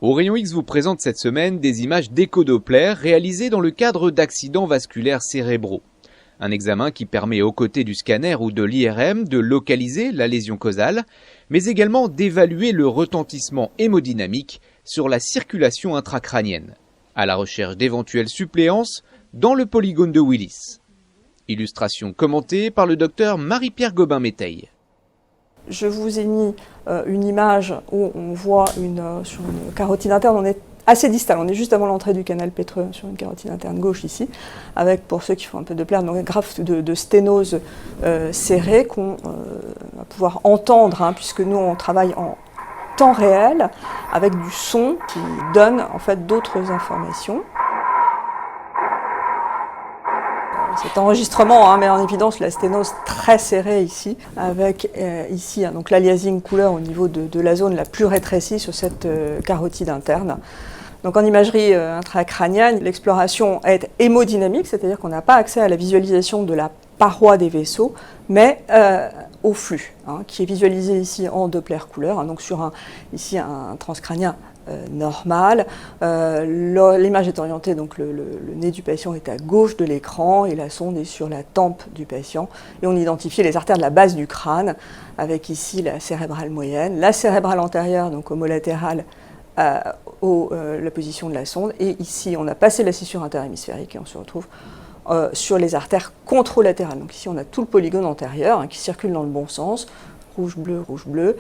Au Rayon X vous présente cette semaine des images d'écho-Doppler réalisées dans le cadre d'accidents vasculaires cérébraux. Un examen qui permet aux côtés du scanner ou de l'IRM de localiser la lésion causale, mais également d'évaluer le retentissement hémodynamique sur la circulation intracrânienne, à la recherche d'éventuelles suppléances dans le polygone de Willis. Illustration commentée par le docteur Marie-Pierre Gobin-Méteil. Je vous ai mis une image où on voit sur une carotide interne, on est assez distal, on est juste avant l'entrée du canal pétreux sur une carotide interne gauche ici, avec pour ceux qui font un peu de Doppler, donc un graphe de sténose serrée qu'on va pouvoir entendre, puisque nous on travaille en temps réel avec du son qui donne en fait d'autres informations. Cet enregistrement met en évidence la sténose très serrée ici, avec ici donc l'aliasing couleur au niveau de la zone la plus rétrécie sur cette carotide interne. Donc en imagerie intracrânienne, l'exploration est hémodynamique, c'est-à-dire qu'on n'a pas accès à la visualisation de la paroi des vaisseaux, mais au flux, qui est visualisé ici en Doppler couleur, donc sur ici un transcrânien normal. L'image est orientée, donc le nez du patient est à gauche de l'écran et la sonde est sur la tempe du patient. Et on identifie les artères de la base du crâne, avec ici la cérébrale moyenne, la cérébrale antérieure, donc homolatérale, la position de la sonde. Et ici, on a passé la scissure interhémisphérique et on se retrouve sur les artères contralatérales. Donc ici, on a tout le polygone antérieur qui circule dans le bon sens, rouge-bleu,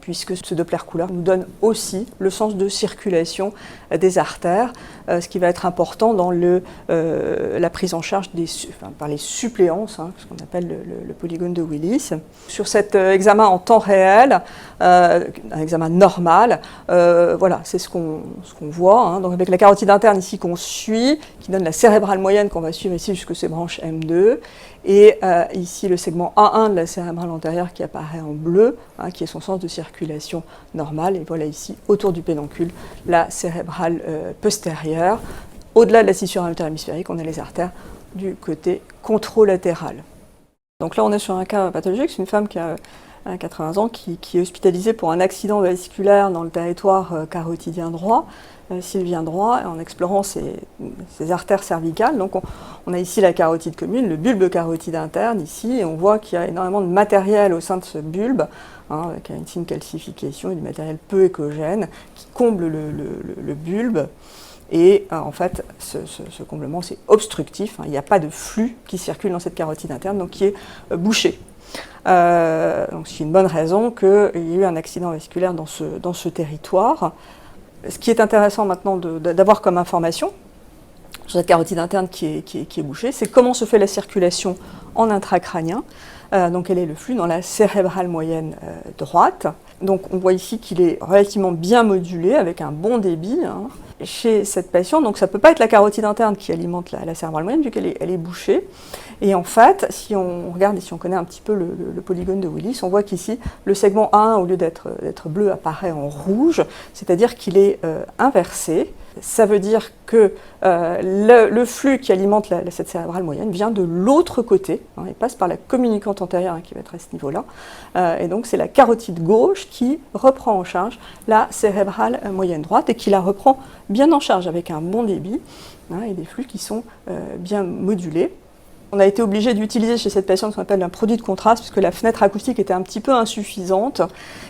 puisque ce Doppler couleur nous donne aussi le sens de circulation des artères, ce qui va être important dans la prise en charge par les suppléances, ce qu'on appelle le polygone de Willis. Sur cet examen en temps réel, un examen normal, voilà, c'est ce qu'on voit. Donc avec la carotide interne ici qu'on suit, qui donne la cérébrale moyenne qu'on va suivre ici jusqu'à ces branches M2, et ici le segment A1 de la cérébrale antérieure qui apparaît en bleu, qui est son sens de circulation normal. Et voilà ici, autour du pédoncule, la cérébrale postérieure. Au-delà de la scissure interhémisphérique, on a les artères du côté contralatéral. Donc là, on est sur un cas pathologique, c'est une femme qui a 80 ans, qui est hospitalisée pour un accident vasculaire dans le territoire carotidien droit, sylvien droit, en explorant ses artères cervicales. Donc on a ici la carotide commune, le bulbe carotide interne ici, et on voit qu'il y a énormément de matériel au sein de ce bulbe, avec une fine calcification et du matériel peu écogène qui comble le bulbe. Et en fait, ce comblement, c'est obstructif, il n'y a pas de flux qui circule dans cette carotide interne, donc qui est bouché. Donc c'est une bonne raison qu'il y ait eu un accident vasculaire dans ce territoire. Ce qui est intéressant maintenant d'avoir comme information sur cette carotide interne qui est bouchée, c'est comment se fait la circulation en intracrânien. Donc quel est le flux dans la cérébrale moyenne droite. Donc on voit ici qu'il est relativement bien modulé avec un bon débit chez cette patiente. Donc ça ne peut pas être la carotide interne qui alimente la cérébrale moyenne vu qu'elle est bouchée. Et en fait, si on regarde et si on connaît un petit peu le polygone de Willis, on voit qu'ici le segment A1 au lieu d'être bleu apparaît en rouge, c'est-à-dire qu'il est inversé. Ça veut dire que le flux qui alimente cette cérébrale moyenne vient de l'autre côté, il passe par la communicante antérieure qui va être à ce niveau-là, et donc c'est la carotide gauche qui reprend en charge la cérébrale moyenne droite et qui la reprend bien en charge avec un bon débit et des flux qui sont bien modulés. On a été obligé d'utiliser chez cette patiente ce qu'on appelle un produit de contraste puisque la fenêtre acoustique était un petit peu insuffisante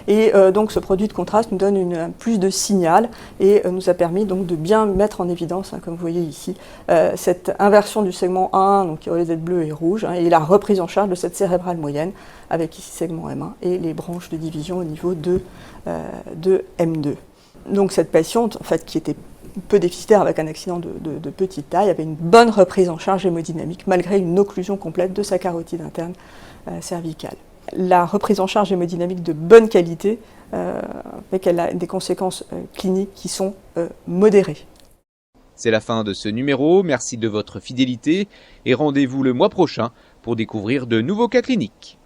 et donc ce produit de contraste nous donne plus de signal et nous a permis donc de bien mettre en évidence, comme vous voyez ici, cette inversion du segment 1 donc qui aurait d'être bleu et rouge et la reprise en charge de cette cérébrale moyenne avec ici segment M1 et les branches de division au niveau de M2. Donc cette patiente en fait qui était peu déficitaire avec un accident de petite taille, avait une bonne reprise en charge hémodynamique malgré une occlusion complète de sa carotide interne cervicale. La reprise en charge hémodynamique de bonne qualité fait qu'elle a des conséquences cliniques qui sont modérées. C'est la fin de ce numéro, merci de votre fidélité et rendez-vous le mois prochain pour découvrir de nouveaux cas cliniques.